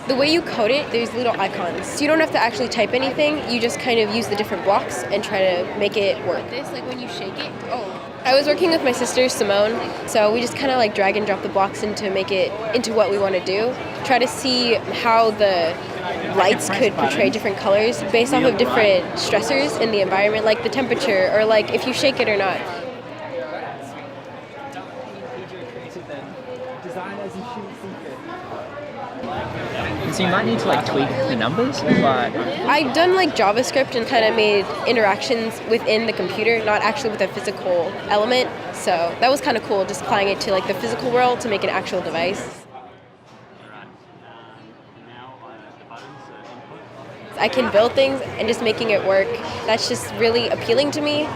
The way you code it, there's little icons. So you don't have to actually type anything. You just kind of use the different blocks and try to make it work. This, like when you shake it, I was working with my sister, Simone, so we just kind of like drag and drop the blocks into make it into what we want to do. Try to see how the lights could portray different colors based off of different stressors in the environment, like the temperature or like if you shake it or not. So you might need to like tweak the numbers, but I've done like JavaScript and kind of made interactions within the computer, not actually with a physical element. So that was kind of cool, just applying it to like the physical world to make an actual device. I can build things and just making it work. That's just really appealing to me.